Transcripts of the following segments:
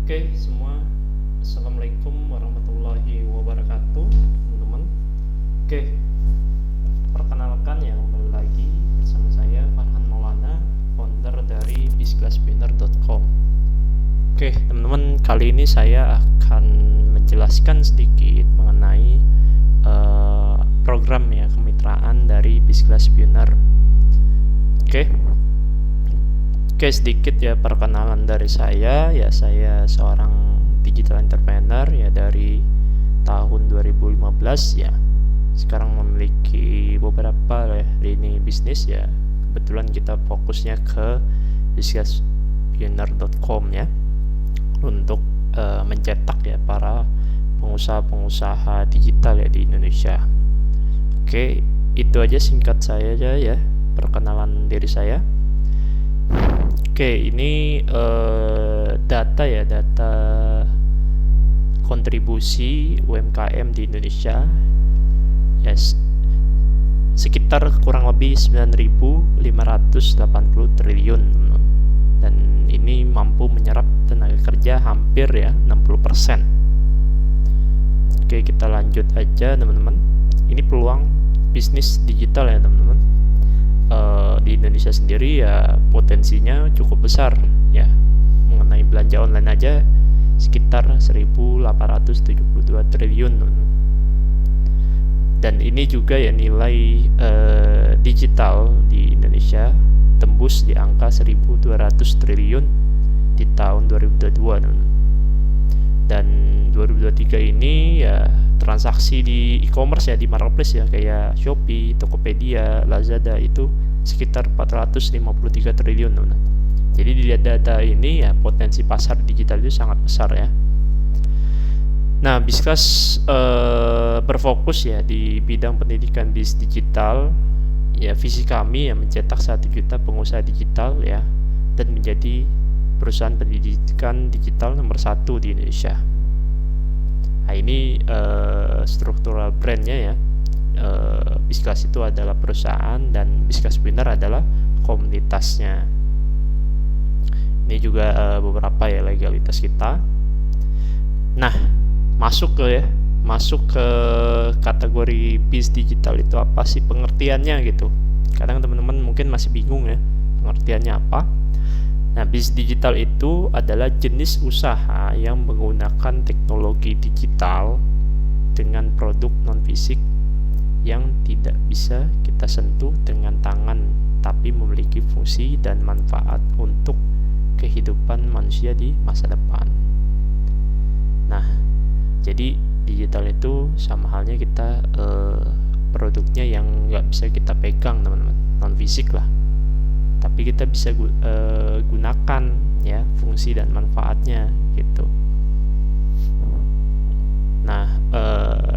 Oke semua, Assalamualaikum warahmatullahi wabarakatuh teman-teman. Oke, perkenalkan ya, kembali lagi bersama saya Farhan Maulana, founder dari bizclassbinner.com. Oke teman-teman, kali ini saya akan menjelaskan sedikit mengenai program ya kemitraan dari Bizclassbinner. Oke, sedikit ya perkenalan dari saya. Ya, saya seorang digital entrepreneur ya dari tahun 2015 ya. Sekarang memiliki beberapa lini bisnis ya. Kebetulan kita fokusnya ke bizclassbinner.com ya, untuk mencetak ya para pengusaha-pengusaha digital ya di Indonesia. Oke, itu aja singkat saya aja ya perkenalan diri saya. Oke, ini data kontribusi UMKM di Indonesia. Yes, sekitar kurang lebih 9.580 triliun, dan ini mampu menyerap tenaga kerja hampir ya 60%. Oke, kita lanjut aja teman-teman. Ini peluang bisnis digital ya teman-teman. Di Indonesia sendiri ya potensinya cukup besar ya. Mengenai belanja online aja sekitar 1.872 triliun, dan ini juga ya nilai digital di Indonesia tembus di angka 1.200 triliun di tahun 2022, dan 2023 ini ya transaksi di e-commerce ya, di marketplace ya, kayak Shopee, Tokopedia, Lazada itu sekitar 453 triliun teman. Jadi di data ini ya potensi pasar digital itu sangat besar ya. Nah, Bizclass berfokus ya di bidang pendidikan bisnis digital. Ya, visi kami ya mencetak 1 juta pengusaha digital ya, dan menjadi perusahaan pendidikan digital nomor 1 di Indonesia. Nah, ini struktural brandnya ya. Bizclass itu adalah perusahaan dan Bizclassbinner adalah komunitasnya. Ini juga beberapa ya legalitas kita. Nah, masuk ke kategori bis digital itu apa sih pengertiannya gitu. Kadang teman-teman mungkin masih bingung ya pengertiannya apa. Nah, bisnis digital itu adalah jenis usaha yang menggunakan teknologi digital dengan produk non-fisik yang tidak bisa kita sentuh dengan tangan, tapi memiliki fungsi dan manfaat untuk kehidupan manusia di masa depan. Nah, jadi digital itu sama halnya kita produknya yang nggak bisa kita pegang teman-teman, non-fisik lah, tapi kita bisa gunakan ya fungsi dan manfaatnya gitu. Nah,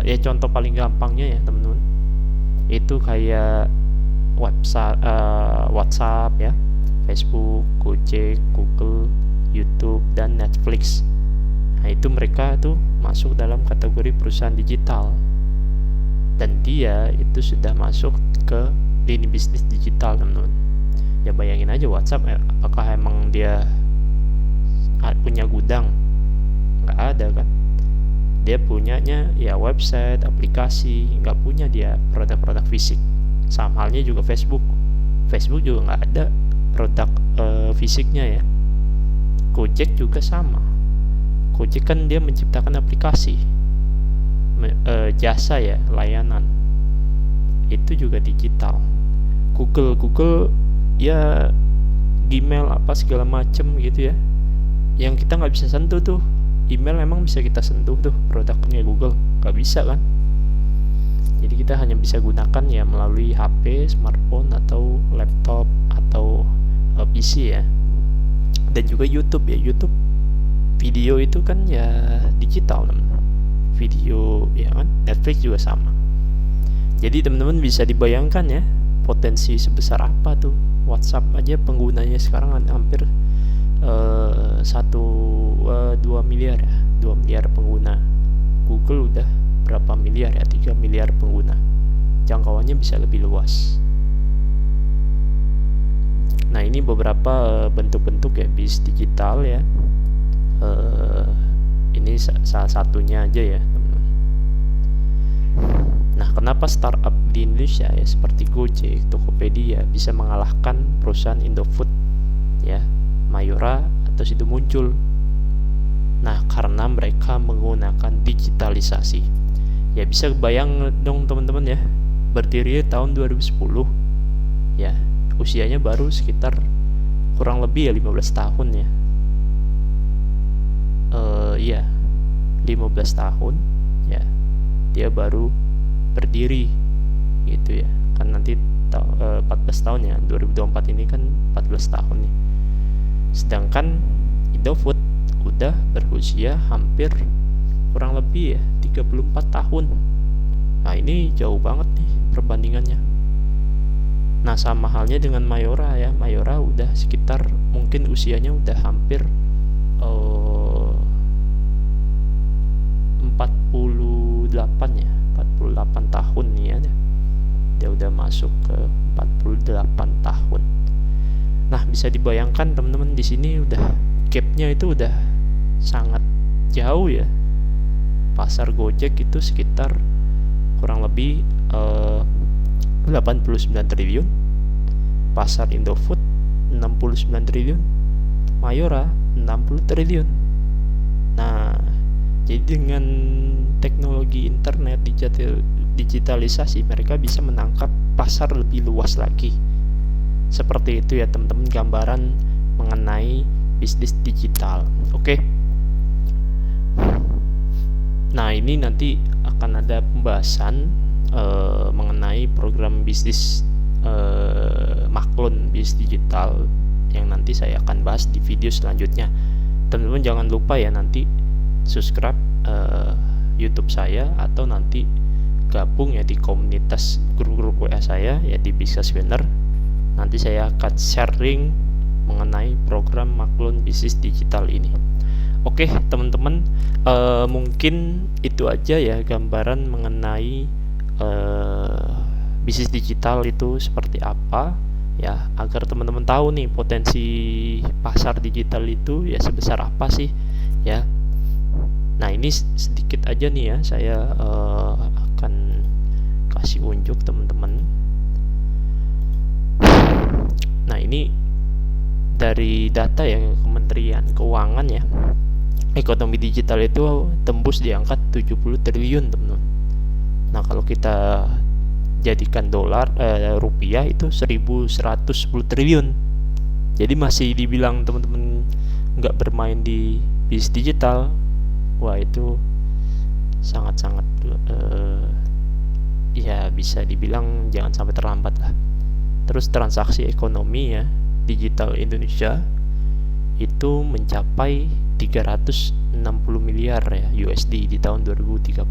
ya contoh paling gampangnya ya teman-teman, itu kayak WhatsApp ya, Facebook, Gojek, Google, YouTube, dan Netflix. Nah, itu mereka tuh masuk dalam kategori perusahaan digital, dan dia itu sudah masuk ke lini bisnis digital teman-teman. Ya bayangin aja WhatsApp, apakah emang dia punya gudang? Nggak ada kan. Dia punyanya ya website, aplikasi, nggak punya dia produk-produk fisik. Sama halnya juga Facebook juga nggak ada produk fisiknya ya. Gojek juga sama. Gojek kan dia menciptakan aplikasi, jasa ya, layanan, itu juga digital. Google ya Gmail apa segala macem gitu ya, yang kita nggak bisa sentuh tuh. Email memang bisa kita sentuh tuh produknya Google, nggak bisa kan. Jadi kita hanya bisa gunakan ya melalui HP, smartphone, atau laptop, atau PC ya. Dan juga YouTube ya, YouTube video itu kan ya digital teman-teman. Video ya kan, Netflix juga sama. Jadi teman-teman bisa dibayangkan ya potensi sebesar apa tuh. WhatsApp aja penggunanya sekarang hampir 2 miliar ya, 2 miliar pengguna. Google udah berapa miliar ya, 3 miliar pengguna. Jangkauannya bisa lebih luas. Nah, ini beberapa bentuk-bentuk ya bis digital ya. ini salah satunya aja ya teman-teman. Nah, kenapa startup di Indonesia ya seperti Gojek, Tokopedia bisa mengalahkan perusahaan Indofood ya, Mayora atau Sido muncul? Nah, karena mereka menggunakan digitalisasi. Ya bisa kebayang dong teman-teman ya, berdiri tahun 2010 ya, usianya baru sekitar kurang lebih ya 15 tahun ya. Iya, 15 tahun ya, dia baru berdiri gitu ya. Kan nanti 14 tahun ya, 2024 ini kan 14 tahun nih. Sedangkan Indofood udah berusia hampir kurang lebih ya 34 tahun. Nah, ini jauh banget nih perbandingannya. Nah, sama halnya dengan Mayora ya. Mayora udah sekitar mungkin usianya udah hampir 48 ya, 48 tahun nih ya. Dia udah masuk ke 48 tahun. Nah, bisa dibayangkan teman-teman, di sini udah gapnya itu udah sangat jauh ya. Pasar Gojek itu sekitar kurang lebih 89 triliun, pasar Indofood 69 triliun, Mayora 60 triliun. Nah, jadi dengan teknologi internet digitalisasi, mereka bisa menangkap pasar lebih luas lagi. Seperti itu ya teman-teman, gambaran mengenai bisnis digital. Oke. Nah, ini nanti akan ada pembahasan mengenai program bisnis Maklun bisnis digital yang nanti saya akan bahas di video selanjutnya. Teman-teman jangan lupa ya nanti subscribe YouTube saya, atau nanti gabung ya di komunitas grup-grup WA saya ya di Business Winner. Nanti saya akan sharing mengenai program Maklun bisnis digital ini. Oke teman-teman, mungkin itu aja ya gambaran mengenai bisnis digital itu seperti apa ya, agar teman-teman tahu nih potensi pasar digital itu ya sebesar apa sih ya. Nah, ini sedikit aja nih ya, saya akan kasih unjuk teman-teman. Nah, ini dari data ya Kementerian Keuangan ya, ekonomi digital itu tembus di angka 70 triliun teman-teman. Nah, kalau kita jadikan rupiah itu 1110 triliun. Jadi masih dibilang teman-teman nggak bermain di bisnis digital, wah itu sangat-sangat ya bisa dibilang jangan sampai terlambat lah. Terus transaksi ekonomi ya digital Indonesia itu mencapai 360 miliar ya USD di tahun 2030.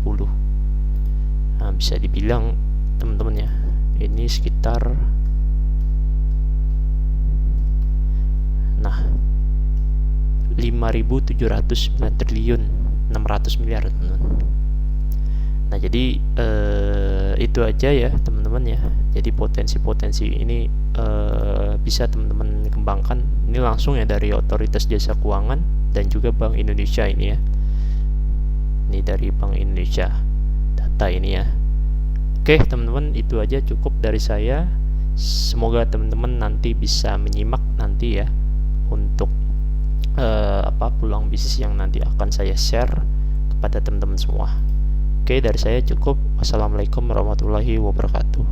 Nah, bisa dibilang teman-teman ya, ini sekitar 5.709 triliun 600 miliar teman-teman. Nah, jadi itu aja ya teman-teman ya. Jadi potensi-potensi ini bisa teman-teman kembangkan. Ini langsung ya dari Otoritas Jasa Keuangan dan juga Bank Indonesia ini ya. Ini dari Bank Indonesia data ini ya. Oke teman-teman, itu aja cukup dari saya. Semoga teman-teman nanti bisa menyimak nanti ya untuk peluang bisnis yang nanti akan saya share kepada teman-teman semua. Oke, dari saya cukup. Wassalamualaikum warahmatullahi wabarakatuh.